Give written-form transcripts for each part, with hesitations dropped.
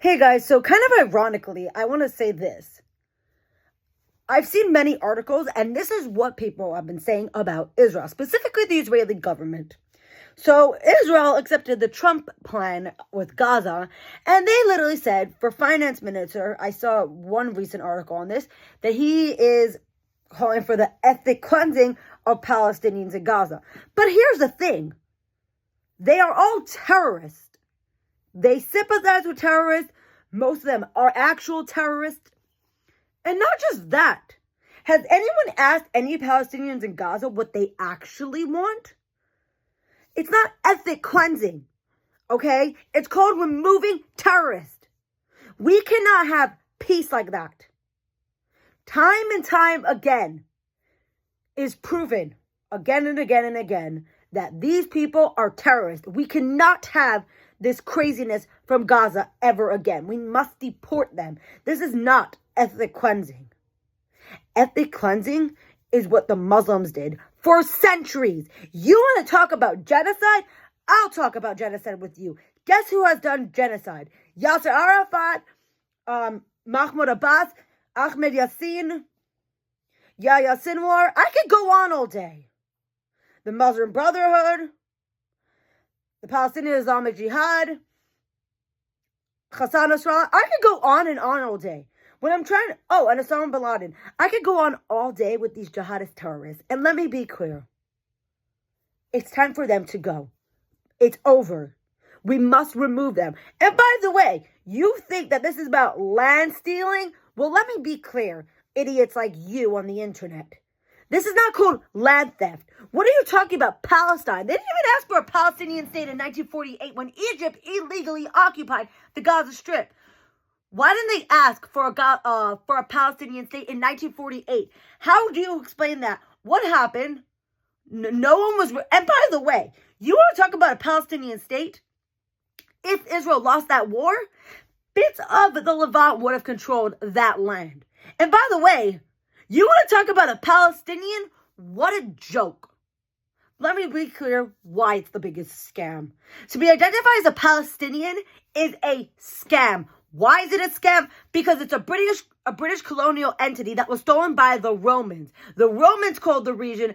Hey guys, so kind of ironically, I want to say this. I've seen many articles, and this is what people have been saying about Israel, specifically the Israeli government. So Israel accepted the Trump plan with Gaza, and they literally said, for finance minister, I saw one recent article on this, that he is calling for the ethnic cleansing of Palestinians in Gaza. But here's the thing. They are all terrorists. They sympathize with terrorists. Most of them are actual terrorists. And not just that. Has anyone asked any Palestinians in Gaza what they actually want? It's not ethnic cleansing, okay? It's called removing terrorists. We cannot have peace like that. Time and time again is proven, again and again and again, that these people are terrorists. We cannot have this craziness from Gaza ever again. We must deport them. This is not ethnic cleansing. Ethnic cleansing is what the Muslims did for centuries. You want to talk about genocide? I'll talk about genocide with you. Guess who has done genocide? Yasser Arafat, Mahmoud Abbas, Ahmed Yassin, Yahya Sinwar. I could go on all day. The Muslim Brotherhood, the Palestinian Islamic Jihad, Hassan Nasrallah. I could go on and on all day. And Osama bin Laden. I could go on all day with these jihadist terrorists. And let me be clear. It's time for them to go. It's over. We must remove them. And by the way, you think that this is about land stealing? Well, let me be clear, idiots like you on the internet. This is not called land theft. What are you talking about? Palestine. They didn't even ask for a Palestinian state in 1948 when Egypt illegally occupied the Gaza Strip. Why didn't they ask for a Palestinian state in 1948? How do you explain that? What happened? No one was... And by the way, you want to talk about a Palestinian state? If Israel lost that war, bits of the Levant would have controlled that land. And by the way, you want to talk about a Palestinian? What a joke. Let me be clear why it's the biggest scam. To be identified as a Palestinian is a scam. Why is it a scam? Because it's a British colonial entity that was stolen by the Romans. The Romans called the region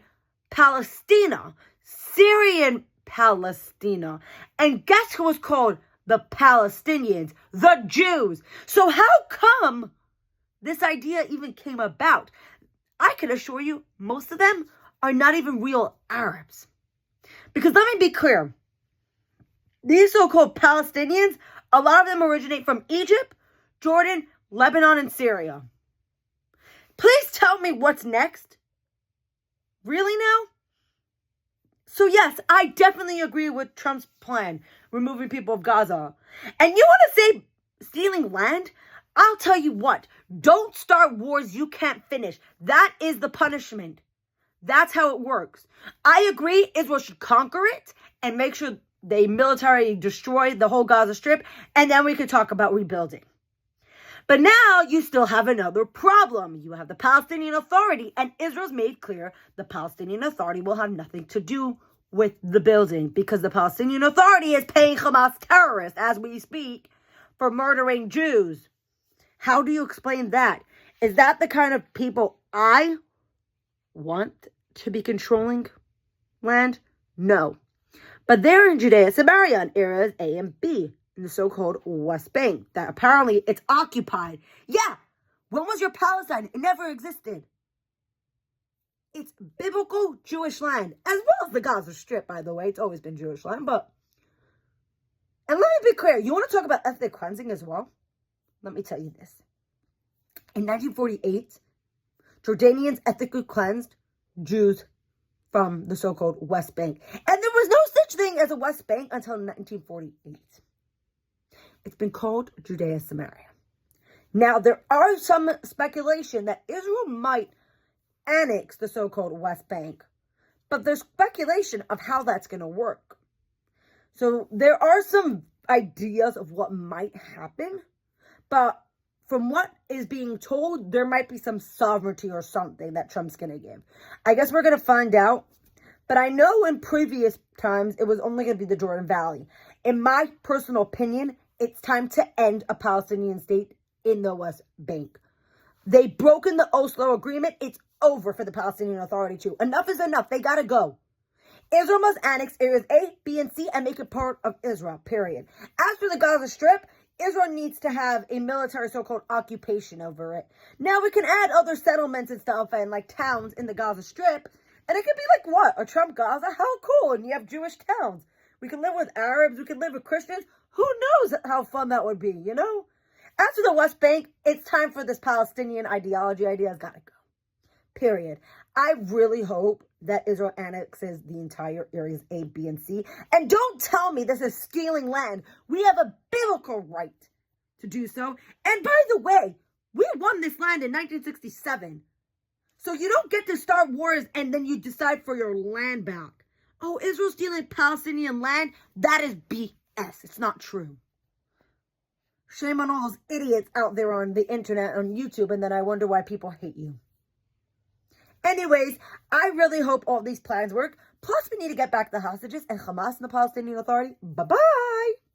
Palestina, Syrian Palestina. And guess who was called the Palestinians? The Jews. So how come this idea even came about? I can assure you, most of them are not even real Arabs. Because let me be clear. These so-called Palestinians, a lot of them originate from Egypt, Jordan, Lebanon, and Syria. Please tell me what's next. Really now? So yes, I definitely agree with Trump's plan, removing people of Gaza. And you want to say stealing land? I'll tell you what, don't start wars you can't finish. That is the punishment. That's how it works. I agree Israel should conquer it and make sure they militarily destroy the whole Gaza Strip, and then we could talk about rebuilding. But now you still have another problem. You have the Palestinian Authority, and Israel's made clear the Palestinian Authority will have nothing to do with the building because the Palestinian Authority is paying Hamas terrorists, as we speak, for murdering Jews. How do you explain that? Is that the kind of people I want to be controlling land? No. But they're in Judea, Samaria, in areas A and B, in the so-called West Bank, that apparently it's occupied. Yeah, when was your Palestine? It never existed. It's biblical Jewish land, as well as the Gaza Strip, by the way. It's always been Jewish land, but... And let me be clear, you want to talk about ethnic cleansing as well? Let me tell you this. In 1948, Jordanians ethnically cleansed Jews from the so-called West Bank. And there was no such thing as a West Bank until 1948. It's been called Judea Samaria. Now, there are some speculation that Israel might annex the so-called West Bank. But there's speculation of how that's going to work. So there are some ideas of what might happen. But from what is being told, there might be some sovereignty or something that Trump's going to give. I guess we're going to find out. But I know in previous times, it was only going to be the Jordan Valley. In my personal opinion, It's time to end a Palestinian state in the West Bank. They've broken the Oslo Agreement. It's over for the Palestinian Authority too. Enough is enough. They gotta go. Israel must annex areas A, B, and C and make it part of Israel, period. As for the Gaza Strip, Israel needs to have a military so-called occupation over it. Now we can add other settlements and stuff and like towns in the Gaza Strip. And it could be like what? A Trump Gaza? How cool. And you have Jewish towns. We can live with Arabs. We can live with Christians. Who knows how fun that would be, you know? As for the West Bank, it's time for this Palestinian ideology. Idea's got to go. Period. I really hope that Israel annexes the entire areas A, B, and C. And don't tell me this is stealing land. We have a biblical right to do so. And by the way, we won this land in 1967. So you don't get to start wars and then you decide for your land back. Oh, Israel's stealing Palestinian land? That is BS. It's not true. Shame on all those idiots out there on the internet, on YouTube, and then I wonder why people hate you. Anyways, I really hope all these plans work. Plus, we need to get back the hostages and Hamas and the Palestinian Authority. Bye-bye.